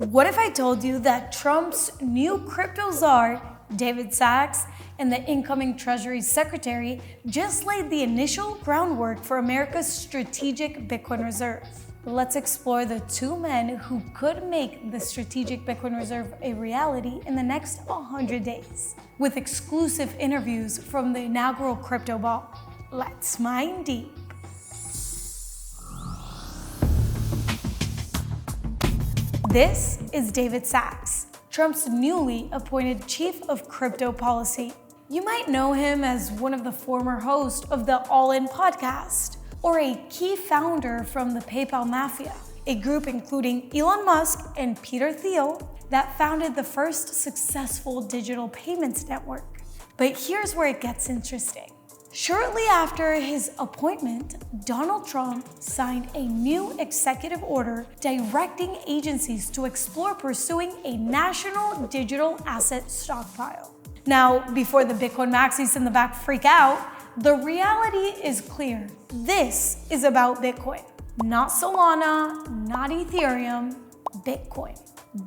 What if I told you that Trump's new crypto czar, David Sachs, and the incoming Treasury Secretary just laid the initial groundwork for America's strategic Bitcoin reserve? Let's explore the two men who could make the strategic Bitcoin reserve a reality in the next 100 days, with exclusive interviews from the inaugural Crypto Ball. Let's mine deep. This is David Sachs, Trump's newly appointed Chief of Crypto Policy. You might know him as one of the former hosts of the All In podcast, or a key founder from the PayPal Mafia, a group including Elon Musk and Peter Thiel that founded the first successful digital payments network. But here's where it gets interesting. Shortly after his appointment, Donald Trump signed a new executive order directing agencies to explore pursuing a national digital asset stockpile. Now, before the Bitcoin maxis in the back freak out, the reality is clear. This is about Bitcoin, not Solana, not Ethereum, Bitcoin.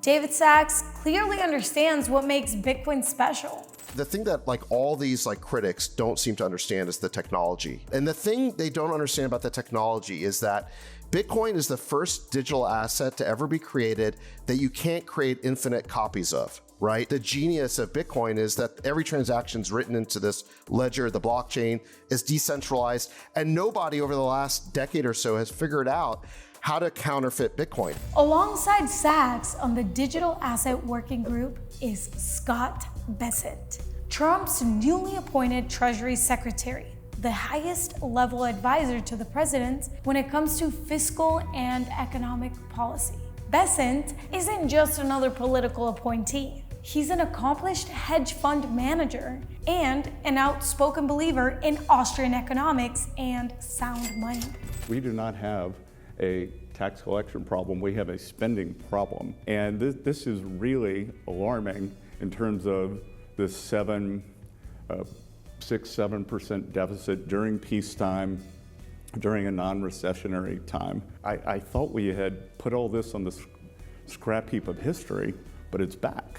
David Sachs clearly understands what makes Bitcoin special. The thing that all these critics don't seem to understand is the technology. And the thing they don't understand about the technology is that Bitcoin is the first digital asset to ever be created that you can't create infinite copies of, right? The genius of Bitcoin is that every transaction is written into this ledger, the blockchain is decentralized, and nobody over the last decade or so has figured out how to counterfeit Bitcoin. Alongside Sachs on the Digital Asset Working Group is Scott Bessent, Trump's newly appointed Treasury Secretary, the highest level advisor to the president when it comes to fiscal and economic policy. Bessent isn't just another political appointee. He's an accomplished hedge fund manager and an outspoken believer in Austrian economics and sound money. We do not have a tax collection problem, we have a spending problem. And this is really alarming in terms of this 6-7% deficit during peacetime, during a non-recessionary time. I thought we had put all this on the scrap heap of history, but it's back.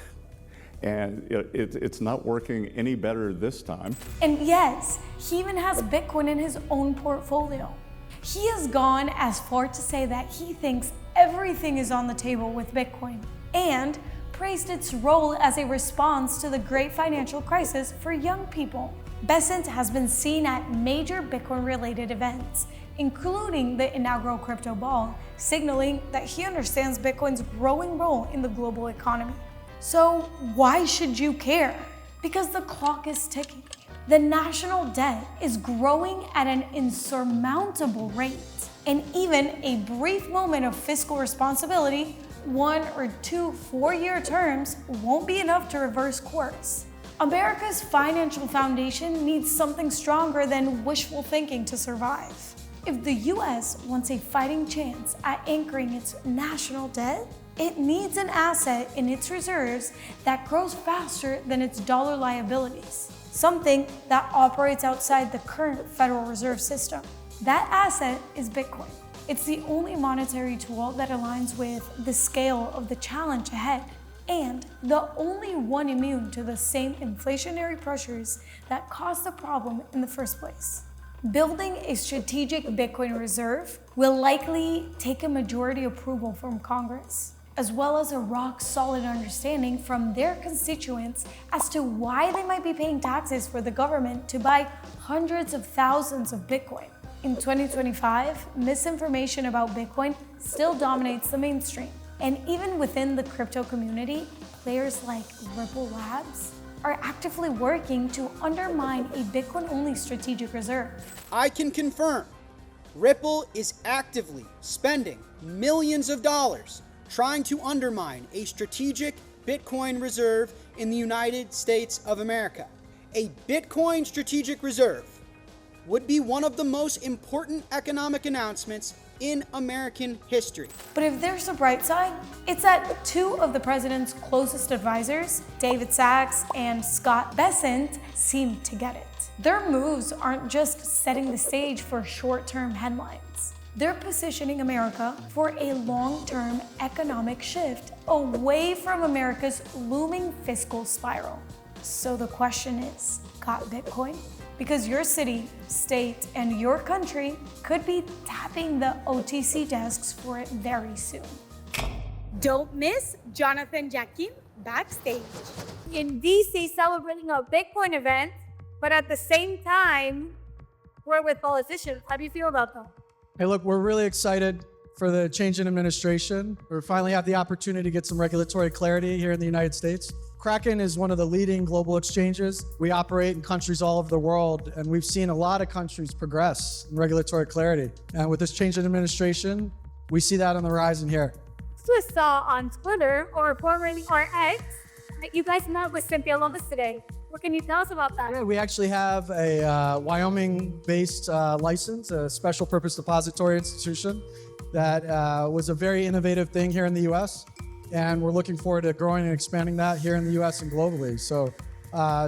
And it's not working any better this time. And yes, he even has Bitcoin in his own portfolio. He has gone as far to say that he thinks everything is on the table with Bitcoin and praised its role as a response to the great financial crisis for young people. Bessent has been seen at major Bitcoin-related events, including the inaugural Crypto Ball, signaling that he understands Bitcoin's growing role in the global economy. So why should you care? Because the clock is ticking. The national debt is growing at an insurmountable rate, and even a brief moment of fiscal responsibility, 1 or 2 4-year terms, won't be enough to reverse course. America's financial foundation needs something stronger than wishful thinking to survive. If the US wants a fighting chance at anchoring its national debt, it needs an asset in its reserves that grows faster than its dollar liabilities, something that operates outside the current Federal Reserve System. That asset is Bitcoin. It's the only monetary tool that aligns with the scale of the challenge ahead, and the only one immune to the same inflationary pressures that caused the problem in the first place. Building a strategic Bitcoin reserve will likely take a majority approval from Congress, as well as a rock-solid understanding from their constituents as to why they might be paying taxes for the government to buy hundreds of thousands of Bitcoin. In 2025, misinformation about Bitcoin still dominates the mainstream. And even within the crypto community, players like Ripple Labs are actively working to undermine a Bitcoin-only strategic reserve. I can confirm, Ripple is actively spending millions of dollars trying to undermine a strategic Bitcoin reserve in the United States of America. A Bitcoin strategic reserve would be one of the most important economic announcements in American history. But if there's a bright side, it's that 2 of the president's closest advisors, David Sachs and Scott Bessent, seem to get it. Their moves aren't just setting the stage for short-term headlines. They're positioning America for a long-term economic shift away from America's looming fiscal spiral. So the question is, got Bitcoin? Because your city, state, and your country could be tapping the OTC desks for it very soon. Don't miss Jonathan Jachym Backstage. In DC celebrating a Bitcoin event, but at the same time, we're with politicians. How do you feel about that? Hey, look, we're really excited for the change in administration. We finally have the opportunity to get some regulatory clarity here in the United States. Kraken is one of the leading global exchanges. We operate in countries all over the world, and we've seen a lot of countries progress in regulatory clarity. And with this change in administration, we see that on the horizon here. We saw on Twitter, or formerly RX, that you guys met with Cynthia Lomas today. What can you tell us about that? Yeah, we actually have a Wyoming-based license, a special purpose depository institution that was a very innovative thing here in the US. And we're looking forward to growing and expanding that here in the US and globally. So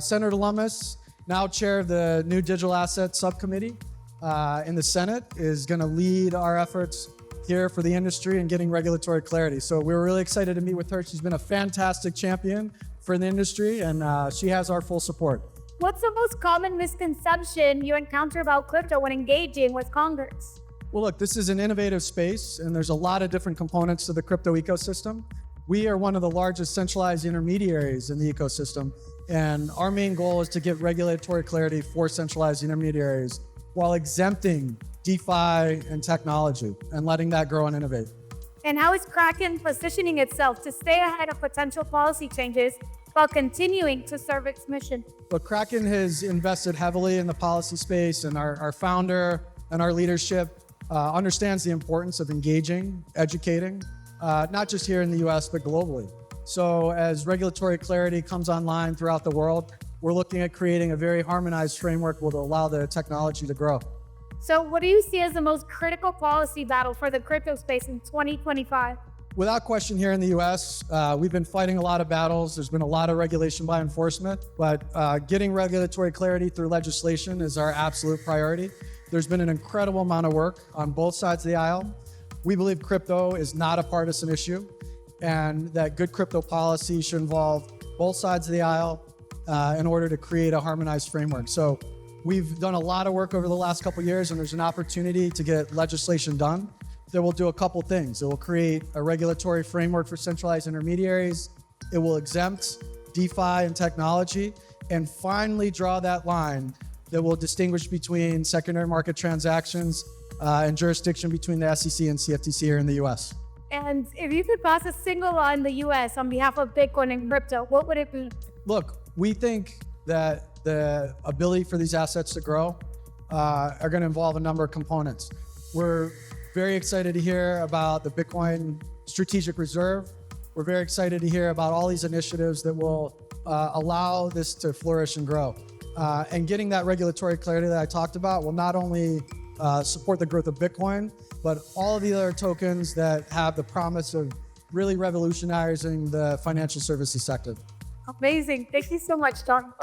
Senator Lummis, now chair of the new Digital Asset Subcommittee in the Senate, is going to lead our efforts here for the industry and getting regulatory clarity. So we're really excited to meet with her. She's been a fantastic champion for the industry, and she has our full support. What's the most common misconception you encounter about crypto when engaging with Congress? Well, look, this is an innovative space, and there's a lot of different components to the crypto ecosystem. We are one of the largest centralized intermediaries in the ecosystem, and our main goal is to get regulatory clarity for centralized intermediaries while exempting DeFi and technology and letting that grow and innovate. And how is Kraken positioning itself to stay ahead of potential policy changes while continuing to serve its mission? But Kraken has invested heavily in the policy space, and our founder and our leadership understands the importance of engaging, educating, not just here in the US, but globally. So as regulatory clarity comes online throughout the world, we're looking at creating a very harmonized framework that will allow the technology to grow. So what do you see as the most critical policy battle for the crypto space in 2025? Without question, here in the US, we've been fighting a lot of battles. There's been a lot of regulation by enforcement, but getting regulatory clarity through legislation is our absolute priority. There's been an incredible amount of work on both sides of the aisle. We believe crypto is not a partisan issue, and that good crypto policy should involve both sides of the aisle in order to create a harmonized framework. So we've done a lot of work over the last couple of years, and there's an opportunity to get legislation done that will do a couple things. It will create a regulatory framework for centralized intermediaries. It will exempt DeFi and technology, and finally draw that line that will distinguish between secondary market transactions and jurisdiction between the SEC and CFTC here in the US. And if you could pass a single law in the US on behalf of Bitcoin and crypto, what would it be? Look, we think that the ability for these assets to grow are going to involve a number of components. We're very excited to hear about the Bitcoin Strategic Reserve. We're very excited to hear about all these initiatives that will allow this to flourish and grow. And getting that regulatory clarity that I talked about will not only support the growth of Bitcoin, but all of the other tokens that have the promise of really revolutionizing the financial services sector. Amazing. Thank you so much, Don.